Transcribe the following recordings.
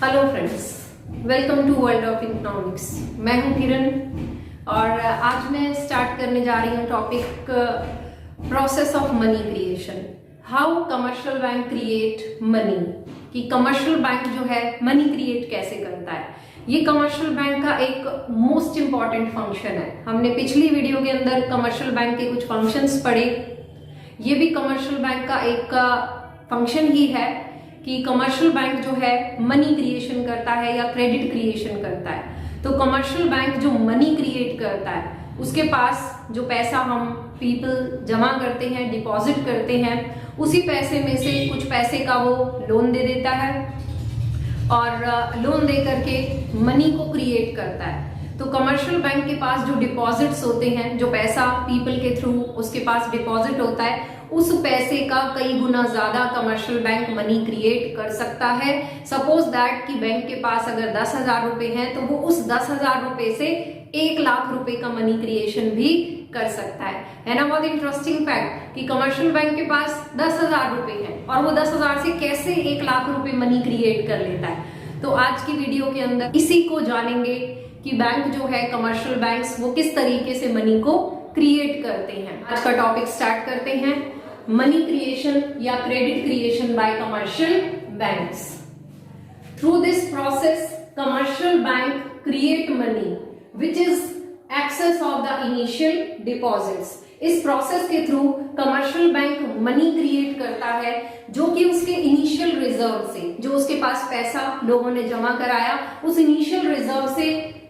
Hello friends, welcome to world of economics. मैं हूं किरण और आज मैं स्टार्ट करने जा रही हूं topic process of money creation. How commercial bank create money, कि कमर्शियल बैंक जो है मनी क्रिएट कैसे करता है। ये कमर्शियल बैंक का एक मोस्ट इंपॉर्टेंट फंक्शन है। हमने पिछली वीडियो के अंदर कमर्शियल बैंक के कुछ फंक्शंस पढ़े। ये भी कमर्शियल बैंक का एक फंक्शन ही है कि कमर्शियल बैंक जो है मनी क्रिएशन करता है या क्रेडिट क्रिएशन करता है। तो कमर्शियल बैंक जो मनी क्रिएट करता है, उसके पास जो पैसा हम पीपल जमा करते हैं, डिपॉजिट करते हैं, उसी पैसे में से कुछ पैसे का वो लोन दे देता है और लोन दे करके मनी को क्रिएट करता है। तो कमर्शियल बैंक के पास जो डिपॉजिट्स होते हैं, जो पैसा पीपल के थ्रू उसके पास डिपॉजिट होता है, उस पैसे का कई गुना ज्यादा कमर्शियल बैंक मनी क्रिएट कर सकता है। सपोज दैट कि बैंक के पास अगर 10,000 रुपए हैं तो वो उस 10,000 रुपए से 1,00,000 रुपए का मनी क्रिएशन भी कर सकता है ना। बहुत इंटरेस्टिंग फैक्ट कि कमर्शियल बैंक के पास 10,000 रुपए हैं और वो 10,000 से कैसे 1,00,000 रुपए मनी क्रिएट कर लेता है। तो आज की वीडियो के अंदर इसी को जानेंगे कि बैंक जो है, कमर्शियल बैंक्स, वो किस तरीके से मनी को क्रिएट करते हैं। आज का टॉपिक स्टार्ट करते हैं, मनी क्रिएशन या credit creation by commercial banks. Through this process commercial bank create money which is excess of the initial deposits. इस प्रोसेस के through commercial bank money create करता है जो कि उसके इनिशियल रिजर्व से, जो उसके पास पैसा लोगों ने जमा कराया, उस इनिशियल रिजर्व से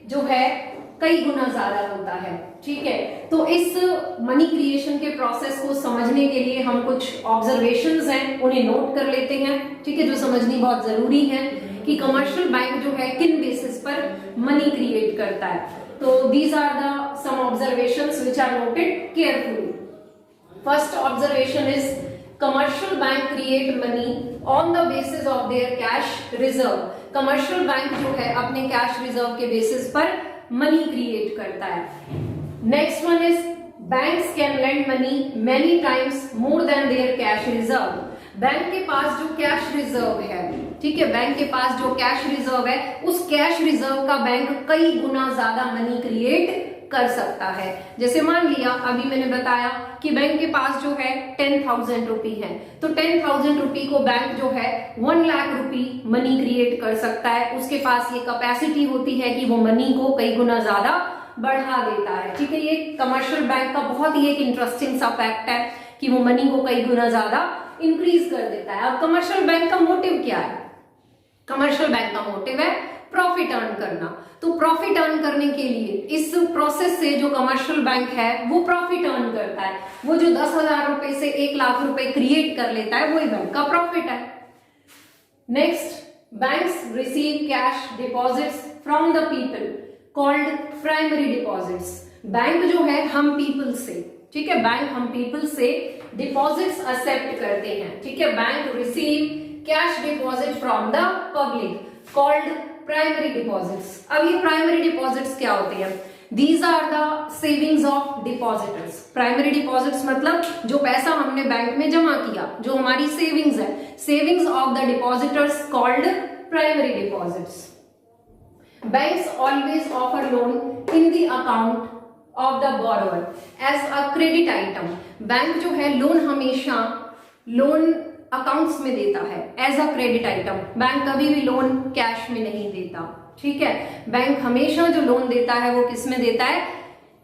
जो है कई गुना ज्यादा होता है। ठीक है, तो इस मनी क्रिएशन के प्रोसेस को समझने के लिए हम कुछ ऑब्जर्वेशंस हैं, उन्हें नोट कर लेते हैं। ठीक है, जो समझनी बहुत जरूरी है कि कमर्शियल बैंक जो है किन बेसिस पर मनी क्रिएट करता है। तो these are the some observations which are noted carefully. First observation is commercial bank create money on the basis of their cash reserve. Commercial bank जो है अपने कैश रिजर्व के बेसिस पर money create करता है। Next one is banks can lend money many times more than their cash reserve. Bank के पास जो कैश रिजर्व है, ठीक है, बैंक के पास जो कैश रिजर्व है, उस कैश रिजर्व का बैंक कई गुना ज्यादा मनी क्रिएट कर सकता है। जैसे मान लिया अभी मैंने बताया कि बैंक के पास जो है 10,000 रुपी है, तो 10,000 रुपी को बैंक जो है 1,00,000 रुपी मनी क्रिएट कर सकता है। उसके पास ये कैपेसिटी होती है कि वो मनी को कई गुना ज्यादा बढ़ा देता है। ठीक है, ये कमर्शियल बैंक का बहुत ही एक इंटरेस्टिंग सा फैक्ट है कि वो मनी को कई गुना ज्यादा इंक्रीज कर देता है। अब कमर्शियल बैंक का मोटिव क्या है? कमर्शियल बैंक का मोटिव है प्रॉफिट अर्न करना। तो प्रॉफिट अर्न करने के लिए इस प्रोसेस से जो कमर्शियल बैंक है वो प्रॉफिट अर्न करता है। वो जो 10,000 रुपए से 1,00,000 रुपए क्रिएट कर लेता है, वही बैंक का प्रॉफिट है। Next, banks receive cash deposits from the people called primary deposits. Bank जो है हम पीपल से, ठीक है, बैंक हम पीपल से डिपॉजिट्स एक्सेप्ट करते हैं। ठीक है, bank receive cash deposit from the public called primary deposits. अब ये प्राइमरी डिपॉजिट्स क्या होते हैं? These are the savings of depositors. Primary deposits मतलब जो पैसा हमने बैंक में जमा किया, जो हमारी सेविंग्स है, savings of the depositors called primary deposits. Banks always offer loan in the account of the borrower as a credit item. Bank जो है लोन हमेशा लोन अकाउंट्स में देता है as a credit item. Bank कभी भी loan cash में नहीं देता। ठीक है, बैंक हमेशा जो लोन देता है वो किस में देता है?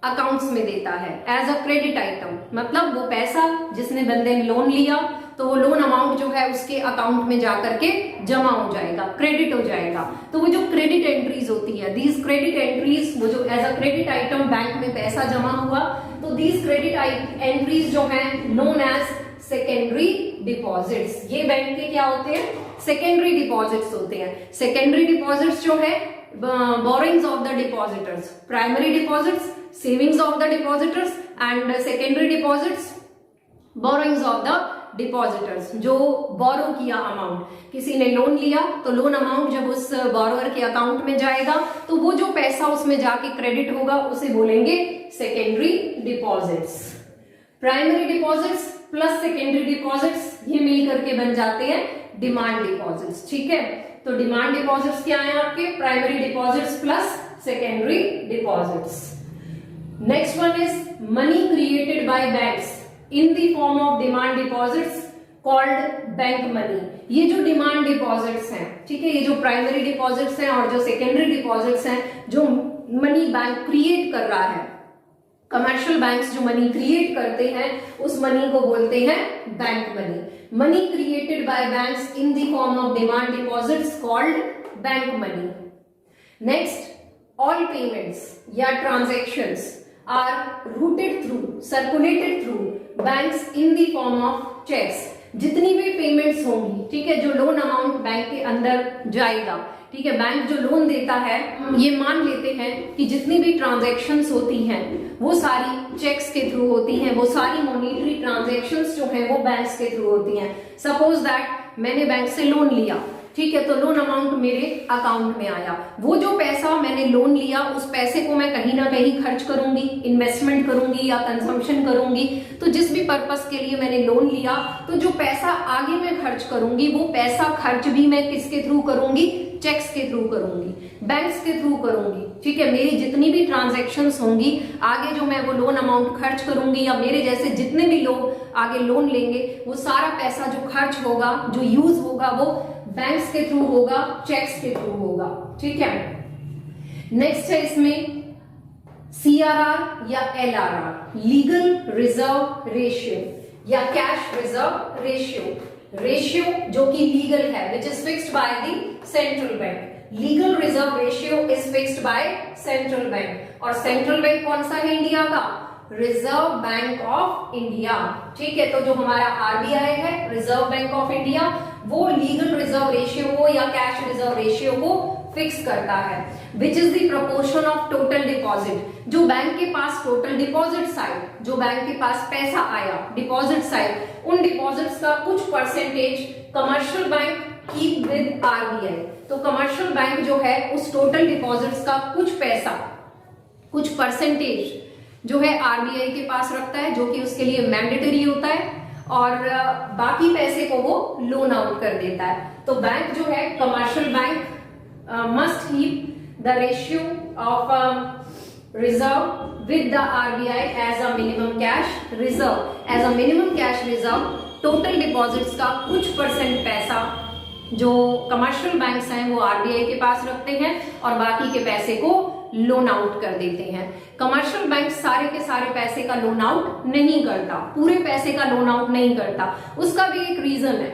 अकाउंट्स में देता है एज अ क्रेडिट आइटम। मतलब वो पैसा जिसने बंदे ने लोन लिया तो वो लोन अमाउंट जो है उसके अकाउंट में जाकर के जमा हो जाएगा, क्रेडिट हो जाएगा। तो वो जो क्रेडिट एंट्रीज होती है, दीज क्रेडिट एंट्रीज, वो जो as a credit item bank में पैसा जमा हुआ, तो दीज क्रेडिट एंट्रीज जो है नोन एज सेकेंडरी डिपॉजिट्स। ये बैंक के क्या होते हैं? सेकेंडरी डिपॉजिट्स होते हैं। सेकेंडरी डिपॉजिट्स जो है borings of the depositors, primary deposits savings of the depositors and secondary deposits borings of the depositors. जो बोरो किया अमाउंट, किसी ने लोन लिया तो लोन अमाउंट जब उस बोरोवर के अकाउंट में जाएगा तो वो जो पैसा उसमें जाके क्रेडिट होगा उसे बोलेंगे secondary deposits. Primary deposits plus secondary deposits ये मिल करके बन जाते हैं डिमांड डिपॉजिट्स। ठीक है, तो डिमांड डिपॉजिट्स क्या है आपके? Primary deposits plus secondary deposits. Next one is money created by banks in the form of demand deposits called bank money. ये जो डिमांड डिपॉजिट्स हैं, ठीक है, ये जो प्राइमरी डिपॉजिट्स हैं और जो सेकेंडरी डिपॉजिट्स हैं, जो मनी बैंक क्रिएट कर रहा है, कमर्शियल बैंक्स जो मनी क्रिएट करते हैं उस मनी को बोलते हैं bank money. Money created by banks in the form of demand deposits called bank money. Next, all payments या transactions are routed through, circulated through banks in the form of cheques. जितनी भी payments होंगी, ठीक है, जो loan amount bank के अंदर जाएगा, ठीक है, बैंक जो लोन देता है, ये मान लेते हैं कि जितनी भी ट्रांजैक्शंस होती हैं वो सारी चेक्स के थ्रू होती हैं, वो सारी मॉनेटरी ट्रांजैक्शंस जो हैं वो बैंक्स के थ्रू होती हैं। सपोज दैट मैंने बैंक से लोन लिया, ठीक है, तो लोन अमाउंट मेरे अकाउंट में आया, वो जो पैसा मैंने लोन लिया उस पैसे को मैं कहीं ना कहीं खर्च करूंगी, इन्वेस्टमेंट करूंगी या कंजम्पशन करूंगी। तो जिस भी पर्पस के लिए मैंने लोन लिया, तो जो पैसा आगे मैं खर्च करूंगी वो पैसा खर्च भी मैं किसके थ्रू करूंगी? चेक्स के थ्रू करूंगी, बैंक्स के थ्रू करूंगी, ठीक है। मेरी जितनी भी ट्रांजैक्शंस होंगी आगे जो मैं वो लोन अमाउंट खर्च करूंगी या मेरे जैसे जितने भी लोग आगे लोन लेंगे, वो सारा पैसा जो खर्च होगा, जो यूज होगा, वो बैंक्स के थ्रू होगा, चेक्स के थ्रू होगा, ठीक है। नेक्स्ट है इसमें CRR या LRR, लीगल रिजर्व रेशियो या कैश रिजर्व रेशियो। रेशियो जो कि लीगल है, which is fixed by the central bank. Legal reserve ratio is fixed by central bank. और सेंट्रल बैंक कौन सा है इंडिया का? रिजर्व बैंक ऑफ इंडिया, ठीक है। तो जो हमारा RBI है, रिजर्व बैंक ऑफ इंडिया, वो लीगल रिजर्व रेशियो को या कैश रिजर्व रेशियो को फिक्स करता है, which is the proportion of total deposit. जो बैंक के पास टोटल डिपॉजिट साइड, जो बैंक के पास पैसा आया डिपॉजिट साइड, उन डिपॉजिट्स का कुछ percentage commercial bank keep with RBI। तो कमर्शियल बैंक जो है उस टोटल डिपॉजिट्स का कुछ पैसा, कुछ परसेंटेज जो है RBI के पास रखता है, जो कि उसके लिए मैंडेटरी होता है, और बाकी पैसे को वो लोन आउट कर देता है। तो बैंक जो है, commercial bank must keep the ratio of reserve with the RBI as a minimum cash reserve. As a minimum cash reserve, total deposits का कुछ परसेंट पैसा जो कमर्शियल बैंक्स हैं वो RBI के पास रखते हैं और बाकी के पैसे को लोन आउट कर देते हैं। कमर्शियल बैंक सारे के सारे पैसे का लोन आउट नहीं करता, पूरे पैसे का लोन आउट नहीं करता। उसका भी एक रीजन है,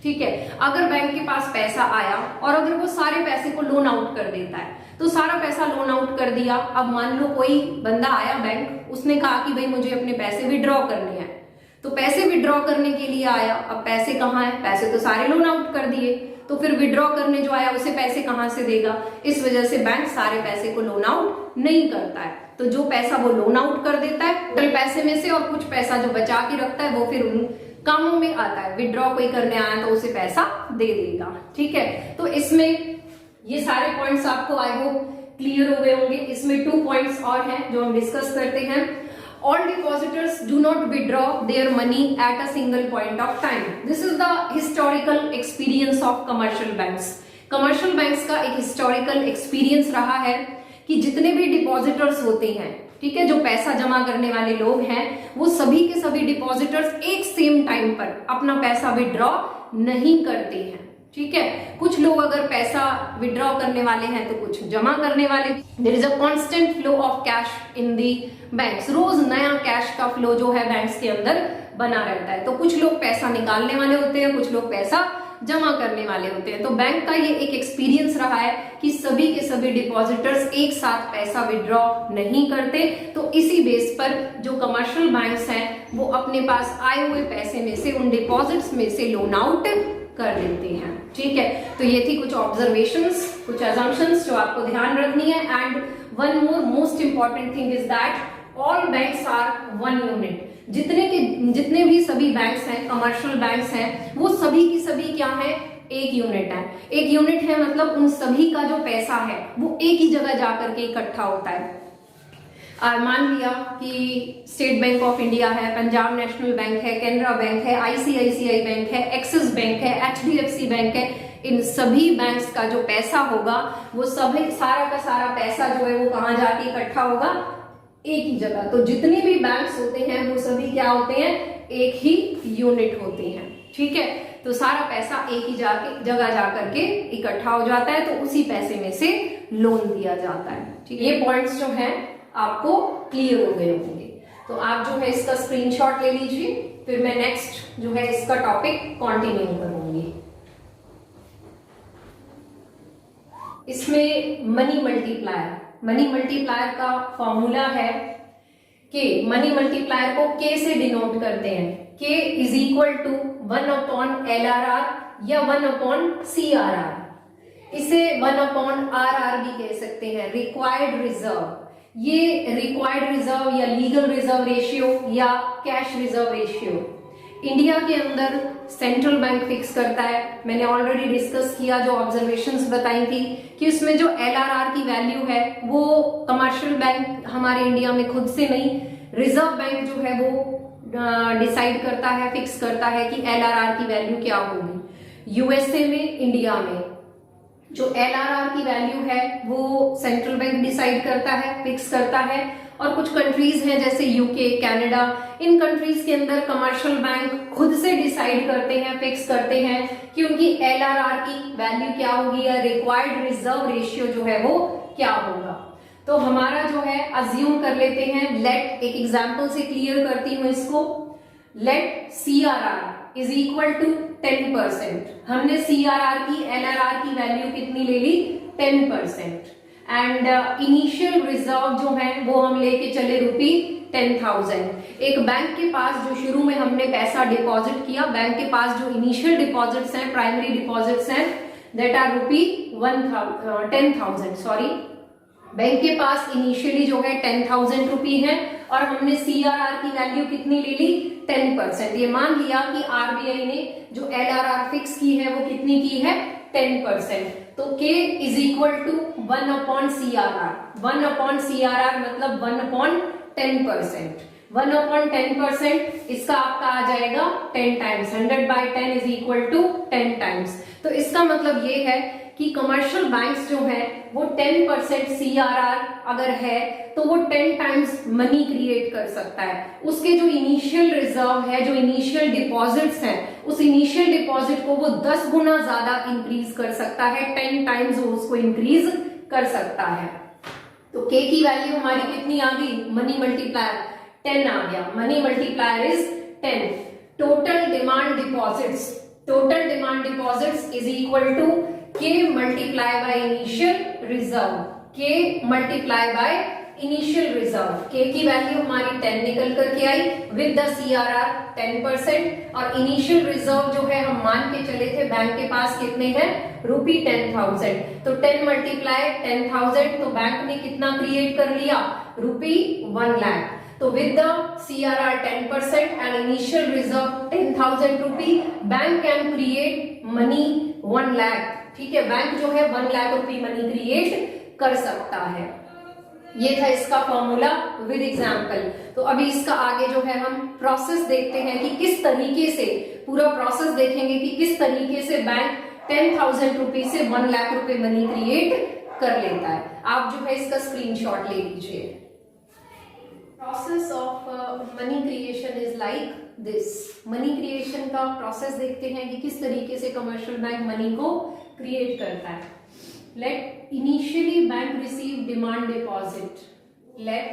ठीक है। अगर बैंक के पास पैसा आया और अगर वो सारे पैसे को लोन आउट कर देता है, तो सारा पैसा लोन आउट कर दिया। अब मान लो कोई बंदा आया बैंक, उसने कहा कि भाई मुझे अपने पैसे विड्रॉ करने हैं, तो पैसे विड्रॉ करने के लिए आया। अब पैसे कहाँ है? पैसे तो सारे लोन आउट कर दिए, तो फिर विड्रॉ करने जो आया उसे पैसे कहाँ से देगा? इस वजह से बैंक सारे पैसे को लोन आउट नहीं करता है। तो जो पैसा वो लोन आउट कर देता है टोटल पैसे में से, और कुछ पैसा जो बचा के रखता है वो फिर उन कामों में आता है। विड्रॉ कोई करने आया तो उसे पैसा दे देगा, ठीक है। तो इसमें ये सारे पॉइंट्स आपको आई होप क्लियर हो गए होंगे। इसमें 2 पॉइंट्स और हैं जो हम डिस्कस करते हैं। All depositors do not withdraw their money at a single point of time. This is the historical experience of commercial banks. Commercial banks का एक historical experience रहा है कि जितने भी depositors होते हैं, ठीक है, जो पैसा जमा करने वाले लोग हैं, वो सभी के सभी डिपॉजिटर्स एक सेम टाइम पर अपना पैसा विड्रॉ नहीं करते हैं, ठीक है। कुछ लोग अगर पैसा विड्रॉ करने वाले हैं तो कुछ जमा करने वाले। There is a constant flow of cash in the banks. रोज नया कैश का फ्लो जो है बैंक्स के अंदर बना रहता है। तो कुछ लोग पैसा निकालने वाले होते हैं, कुछ लोग पैसा जमा करने वाले होते हैं। तो बैंक का ये एक एक्सपीरियंस रहा है कि सभी के सभी डिपॉजिटर्स एक साथ पैसा विड्रॉ नहीं करते। तो इसी बेस पर जो कमर्शियल बैंक्स हैं वो अपने पास आए हुए पैसे में से, उन डिपॉजिट्स में से लोन आउट कर देते हैं, ठीक है। तो ये थी कुछ ऑब्जर्वेशंस, कुछ असम्पशंस जो आपको ध्यान रखनी है। And one more most important thing is that all banks are one unit. जितने भी सभी बैंक्स हैं, कमर्शियल बैंक्स हैं, वो सभी की सभी क्या है? एक यूनिट है। एक यूनिट है मतलब उन सभी का जो पैसा है वो एक ही जगह जाकर के इकट्ठा होता है। मान लिया कि स्टेट बैंक ऑफ इंडिया है, पंजाब नेशनल बैंक है, कैनरा बैंक है, ICICI बैंक है, एक्सिस बैंक है, HDFC बैंक है, इन सभी बैंक्स का जो पैसा होगा वो सभी सारा का सारा पैसा जो है वो कहाँ जाके इकट्ठा होगा, एक ही जगह। तो जितने भी बैंक्स होते हैं वो सभी क्या होते हैं, एक ही यूनिट होते हैं, ठीक है। तो सारा पैसा एक ही जगह जाकर के इकट्ठा हो जाता है, तो उसी पैसे में से लोन दिया जाता है, ठीक है। ये पॉइंट्स जो हैं आपको क्लियर हो गए होंगे। तो आप जो है इसका स्क्रीनशॉट ले लीजिए, फिर मैं नेक्स्ट जो है इसका टॉपिक कंटिन्यू करूंगी। इसमें मनी मल्टीप्लायर का फॉर्मूला है कि मनी मल्टीप्लायर को के से डिनोट करते हैं। के इज इक्वल टू 1/LRR या 1/CRR। इसे 1/RR भी कह सकते हैं, रिक्वायर्ड रिजर्व। ये रिक्वायर्ड रिजर्व या लीगल रिजर्व रेशियो या कैश रिजर्व रेशियो इंडिया के अंदर सेंट्रल बैंक फिक्स करता है। मैंने ऑलरेडी डिस्कस किया, जो ऑब्जर्वेशंस बताई थी कि उसमें जो LRR की वैल्यू है वो कमर्शियल बैंक हमारे इंडिया में खुद से नहीं, रिजर्व बैंक जो है वो डिसाइड करता है, फिक्स करता है कि LRR की वैल्यू क्या होगी। यूएसए में, इंडिया में जो LRR की वैल्यू है वो सेंट्रल बैंक डिसाइड करता है, फिक्स करता है। और कुछ कंट्रीज हैं जैसे यूके, कनाडा, इन कंट्रीज के अंदर कमर्शियल बैंक खुद से डिसाइड करते हैं, फिक्स करते हैं कि उनकी LRR की वैल्यू क्या होगी या रिक्वायर्ड रिजर्व रेशियो जो है वो क्या होगा। तो हमारा जो है अज्यूम कर लेते हैं, लेट एक एग्जांपल से क्लियर करती हूं इसको। Let CRR is equal to 10%। हमने CRR की LRR की वैल्यू कितनी ले ली, 10%। एंड इनिशियल रिजर्व जो है वो हम लेके चले ₹10,000। एक बैंक के पास जो शुरू में हमने पैसा डिपॉजिट किया, बैंक के पास जो इनिशियल डिपॉजिट्स हैं, प्राइमरी डिपॉजिट्स हैं, दैट आर ₹10,000। सॉरी, बैंक के पास इनिशियली जो है 10,000 रुपी है और हमने CRR की वैल्यू कितनी ले ली, 10%। ये मान लिया कि RBI ने जो LRR फिक्स की है वो कितनी की है, 10%। तो K is equal to 1/CRR। 1/CRR मतलब 1/10%। 1/10% इसका आपका आ जाएगा 10 times. 100/10 is equal to 10 times. तो इसका मतलब ये है कि कमर्शियल बैंक्स जो है वो 10% CRR अगर है तो वो 10 टाइम्स मनी क्रिएट कर सकता है। उसके जो इनिशियल रिजर्व है, जो इनिशियल डिपॉजिट्स हैं, उस इनिशियल डिपॉजिट को वो 10 गुना ज्यादा इंक्रीज कर सकता है, 10 टाइम्स वो उसको इंक्रीज कर सकता है। तो K की वैल्यू हमारी कितनी आ गई, मनी मल्टीप्लायर 10 आ गया। Money multiplier is 10। Total demand deposits is equal to K multiply by initial reserve. K multiply by initial reserve. K की वैल्यू हमारी 10 निकल करके आई विद द CRR 10%। और इनिशियल रिजर्व जो है हम मान के चले थे बैंक के पास कितने हैं, ₹10,000। तो 10 मल्टीप्लाई 10,000, तो बैंक ने कितना क्रिएट कर लिया, ₹1 लाख। तो with the CRR 10% and initial reserve 10,000 rupee, bank can create money 1 lakh. ठीक है, बैंक जो है 1 लाख रुपी मनी क्रिएट कर सकता है। ये था इसका फॉर्मूला विद एग्जाम्पल। तो अभी इसका आगे जो है हम प्रोसेस देखते हैं कि किस तरीके से, पूरा प्रोसेस देखेंगे कि किस तरीके से बैंक 10,000 रुपी से 1 लाख रुपए मनी क्रिएट कर लेता है। आप जो है इसका स्क्रीनशॉट ले लीजिए। Process of money creation is like this. Money creation का प्रोसेस देखते हैं कि किस तरीके से कमर्शियल बैंक मनी को क्रिएट करता है। Let initially bank receive demand deposit. Let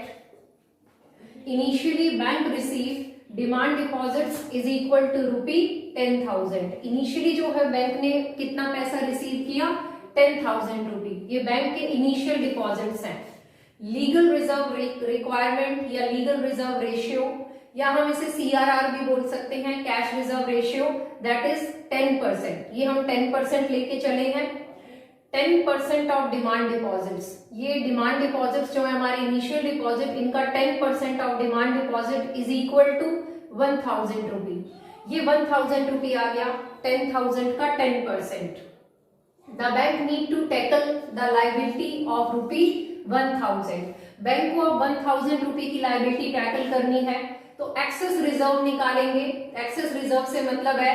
initially bank receive demand deposits is equal to ₹10,000. Initially जो है बैंक ने कितना पैसा रिसीव किया, 10,000 रुपी। ये बैंक के इनिशियल डिपॉजिट्स हैं। लीगल रिजर्व रिक्वायरमेंट या लीगल रिजर्व रेशियो, या हम इसे CRR भी बोल सकते हैं, cash reserve ratio, that is 10%। ये हम 10% लेके चले हैं। 10% ऑफ डिमांड डिपॉजिट्स, ये डिमांड डिपॉजिट्स जो है हमारे इनिशियल डिपॉजिट, इनका 10% of demand deposit is equal to 1,000 rupee. ये 1,000 रुपी आ गया, 10,000 का 10%। The bank need to tackle the liability of ₹1,000। Bank को अब 1,000 रुपी की लायबिलिटी टैकल करनी है, तो एक्सेस रिजर्व निकालेंगे। एक्सेस रिजर्व से मतलब है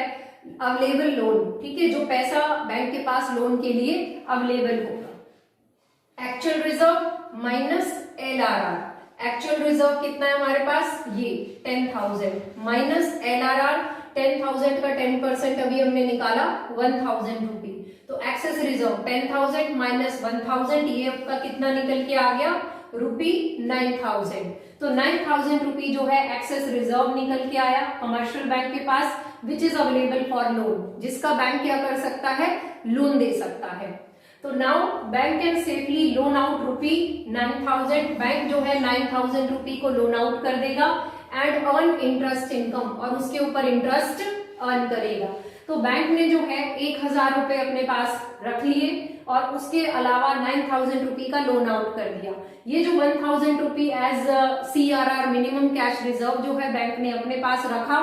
अवेलेबल लोन, ठीक है, जो पैसा बैंक के पास लोन के लिए अवेलेबल होगा। Actual reserve minus LRR, actual reserve कितना है हमारे पास, ये 10,000 माइनस LRR, 10,000 का 10% अभी हमने निकाला 1,000 रुपी, तो एक्सेस रिजर्व 10,000 माइनस 1,000, ये आपका कितना निकल के आ गया, रुपी 9,000। तो 9,000 रुपी जो है एक्सेस रिजर्व निकल के आया कमर्शियल बैंक के पास, which is available for loan, जिसका बैंक क्या कर सकता है, लोन दे सकता है। तो now bank can safely loan out rupee 9,000, bank जो है 9,000 रुपी को लोन आउट कर देगा एंड अर्न इंटरेस्ट इनकम, और उसके ऊपर इंटरेस्ट अर्न करेगा। तो बैंक ने जो है 1,000 रुपए अपने पास रख लिए और उसके अलावा 9,000 रुपी का लोन आउट कर दिया। ये जो 1,000 rupee as CRR minimum cash reserve जो है बैंक ने अपने पास रखा,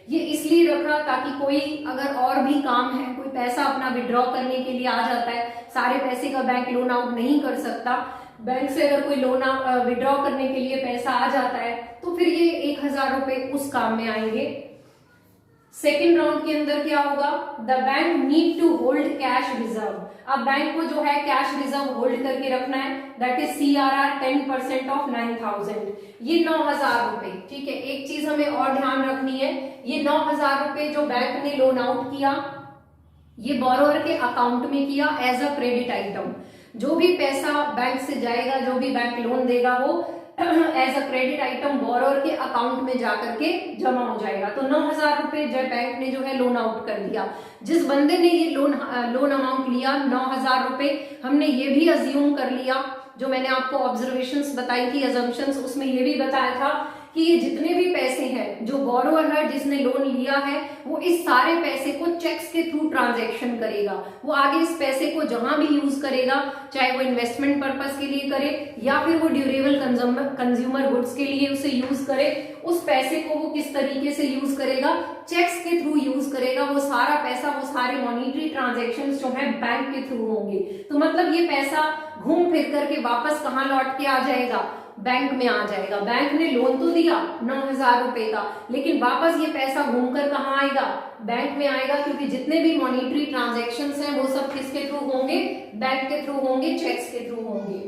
ये इसलिए रखा ताकि कोई अगर और भी काम है, कोई पैसा अपना विड्रॉ करने के लिए आ जाता है, सारे पैसे का बैंक लोन आउट नहीं कर सकता, बैंक से अगर कोई लोन विड्रॉ करने के लिए पैसा आ जाता है तो फिर ये 1,000 रुपए उस काम में आएंगे। सेकेंड राउंड के अंदर क्या होगा, the bank need to hold cash reserve, अब बैंक को जो है कैश रिजर्व होल्ड करके रखना है, दैट इज CRR 10% ऑफ 9,000, ये 9,000 रुपए, ठीक है। एक चीज हमें और ध्यान रखनी है, ये 9,000 रुपए जो बैंक ने लोन आउट किया, ये बोरोवर के अकाउंट में किया एज अ क्रेडिट आइटम, जो भी पैसा बैंक से जाएगा, जो भी बैंक लोन देगा, वो as a credit item borrower के अकाउंट में जाकर के जमा हो जाएगा। तो 9,000 रुपए जब बैंक ने जो है लोन आउट कर दिया, जिस बंदे ने ये लोन अमाउंट लिया 9,000 रुपए, हमने ये भी अज्यूम कर लिया, जो मैंने आपको ऑब्जर्वेशंस बताई थी, अजम्पशंस, उसमें ये भी बताया था कि ये जितने भी पैसे हैं जो बोरोवर है, जिसने लोन लिया है, वो इस सारे पैसे को चेक्स के थ्रू ट्रांजैक्शन करेगा। वो आगे इस पैसे को जहां भी यूज करेगा, चाहे वो इन्वेस्टमेंट पर्पस के लिए करे या फिर वो ड्यूरेबल कंज्यूमर गुड्स के लिए उसे यूज करे, उस पैसे को वो किस तरीके से यूज करेगा, चेक्स के थ्रू यूज करेगा। वो सारा पैसा, वो सारे मॉनिटरी ट्रांजेक्शन जो है बैंक के थ्रू होंगे। तो मतलब ये पैसा घूम फिर करके वापस कहाँ लौट के आ जाएगा, बैंक में आ जाएगा। बैंक ने लोन तो दिया 9,000 रुपए का, लेकिन वापस ये पैसा घूमकर कहाँ आएगा, बैंक में आएगा, क्योंकि जितने भी मॉनिटरी ट्रांजैक्शंस हैं वो सब किसके थ्रू होंगे, बैंक के थ्रू होंगे, चेक्स के थ्रू होंगे।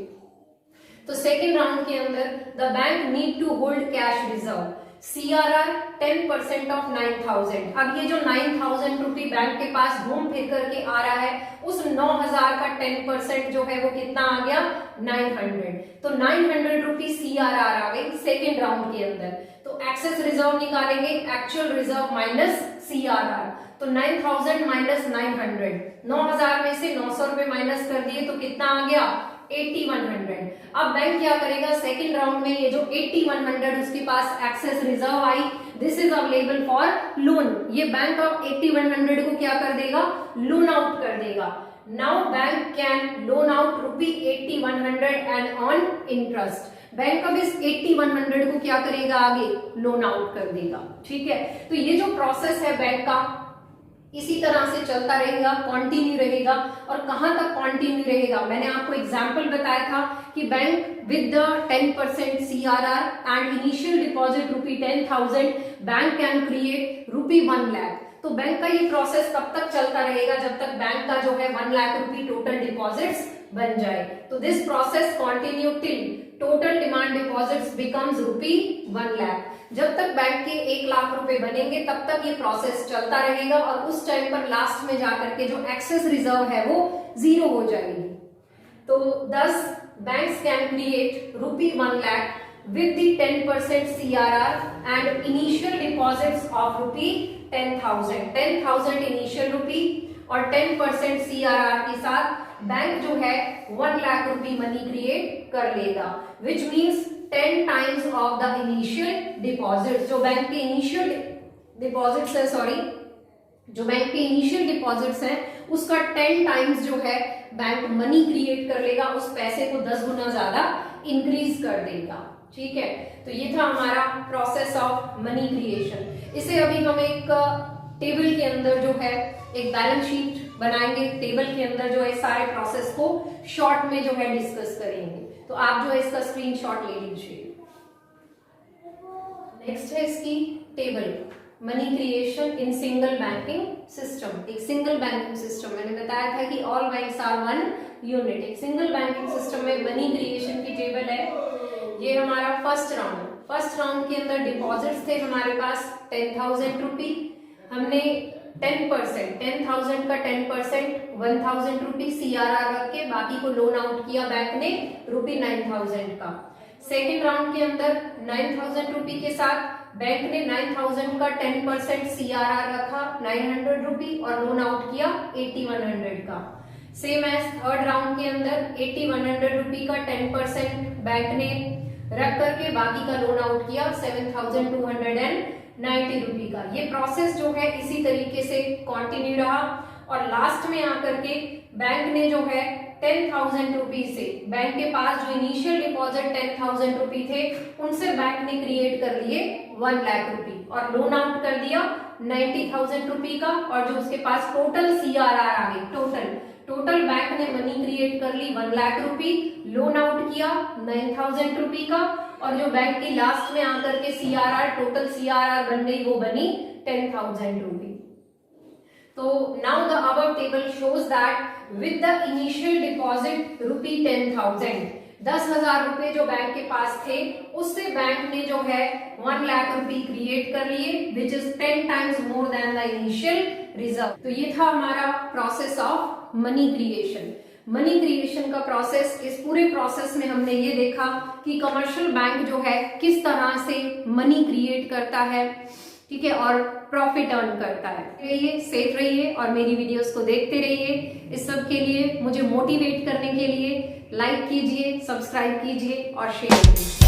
तो सेकेंड राउंड के अंदर the bank need to hold cash reserve, CRR 10% of 9,000। अब ये जो 9,000 रुपी बैंक के पास घूम फिर करके आ रहा है, उस 9,000 का 10% जो है वो कितना आ गया, 900। तो 900 रुपी CRR आ गई सेकेंड राउंड के अंदर। तो एक्सेस रिजर्व निकालेंगे, एक्चुअल रिजर्व माइनस CRR, तो 9,000 माइनस 900, 9,000 में से 900 रुपए माइनस कर दिए तो कितना आ गया, 8,100। अब बैंक क्या करेगा, सेकेंड राउंड में ये जो 8,100 उसके पास एक्सेस रिजर्व आई, this is available for loan, ये बैंक अब 8,100 को क्या कर देगा, लोन आउट कर देगा। Now bank can loan out rupee 8,100 and on interest, bank अब इस 8,100 को क्या करेगा, आगे लोन आउट कर देगा, ठीक है। तो ये जो प्रोसेस है बैंक का, इसी तरह से चलता रहेगा, कंटिन्यू रहेगा। और कहां तक कंटिन्यू रहेगा, मैंने आपको एग्जांपल बताया था कि bank with the 10% CRR and initial deposit rupee 10,000 bank can create rupee 1 lakh. तो बैंक का ये प्रोसेस तब तक चलता रहेगा जब तक बैंक का जो है 1 लाख रुपी टोटल डिपॉजिट्स बन जाए। तो this process continue till total demand deposits becomes rupee 1 lakh. जब तक बैंक के 1 लाख रुपए बनेंगे तब तक ये प्रोसेस चलता रहेगा और उस टाइम पर लास्ट में जाकर के जो एक्सेस रिजर्व है वो 0 हो जाएगी। तो 10 banks can create rupee 1 lakh with the 10% CRR and initial deposits of rupee 10,000, 10,000 initial rupee और 10% CRR के साथ बैंक जो है 1 लाख रुपी मनी क्रिएट कर लेगा, which means 10 times of the initial deposits। जो बैंक के इनिशियल डिपॉजिट्स है, जो बैंक के इनिशियल डिपॉजिट्स हैं उसका 10 टाइम्स जो है बैंक मनी क्रिएट कर लेगा, उस पैसे को 10 गुना ज्यादा इंक्रीज कर देगा, ठीक है। तो ये था हमारा प्रोसेस ऑफ मनी क्रिएशन। इसे अभी हम एक टेबल के अंदर जो है एक बैलेंस शीट बनाएंगे, टेबल के अंदर जो है सारे प्रोसेस को शॉर्ट में जो है डिस्कस करेंगे। तो आप जो है इसका स्क्रीनशॉट ले लीजिए। नेक्स्ट है इसकी table. Money creation in single banking system. एक सिंगल बैंकिंग सिस्टम, मैंने बताया था कि all banks are one unit. एक सिंगल बैंकिंग सिस्टम में मनी क्रिएशन की टेबल है। ये हमारा फर्स्ट राउंड के अंदर डिपॉजिट्स थे हमारे पास 10,000 रुपी। हमने 10% 10,000 का 10% 1,000 रुपी CRR रख के बाकी को लोन आउट किया बैंक ने रुपी 9,000 का। सेकेंड राउंड के अंदर 9,000 रुपी के साथ बैंक ने 9,000 का 10% CRR रखा 900 रुपी और लोन आउट किया 8,100 का। सेम एज थर्ड राउंड के अंदर 8,100 रुपी का 10% बैंक ने रख करके बाकी का लोन आउट किया 7,290 रुपी का। ये प्रोसेस जो है इसी तरीके से कंटिन्यू रहा और लास्ट में आकर के बैंक ने जो है 10,000 रुपी से, बैंक के पास जो इनिशियल डिपॉजिट 10,000 रुपी थे उनसे बैंक ने क्रिएट कर लिए 1 लाख रुपी और लोन आउट कर दिया 90,000 रुपी का। और जो उसके पास टोटल CRR आ गई, टोटल बैंक ने मनी क्रिएट कर ली 1 लाख रुपी, लोन आउट किया 9,000 रुपी का और जो बैंक की लास्ट में आकर के टोटल CRR बन गई वो बनी 10,000 रुपी। तो now the above table shows that with the initial deposit rupee 10,000, 10,000 रुपए जो बैंक के पास थे उससे बैंक ने जो है 1 लाख रुपी क्रिएट कर लिए which is 10 times more then the initial reserve. तो ये था हमारा process of money creation. Money creation का प्रोसेस, इस पूरे प्रोसेस में हमने ये देखा कि कमर्शियल बैंक जो है किस तरह से मनी क्रिएट करता है, ठीक है, और प्रॉफिट अर्न करता है। रहिए, सेफ रहिए और मेरी वीडियोस को देखते रहिए। इस सब के लिए मुझे मोटिवेट करने के लिए लाइक कीजिए, सब्सक्राइब कीजिए और शेयर कीजिए।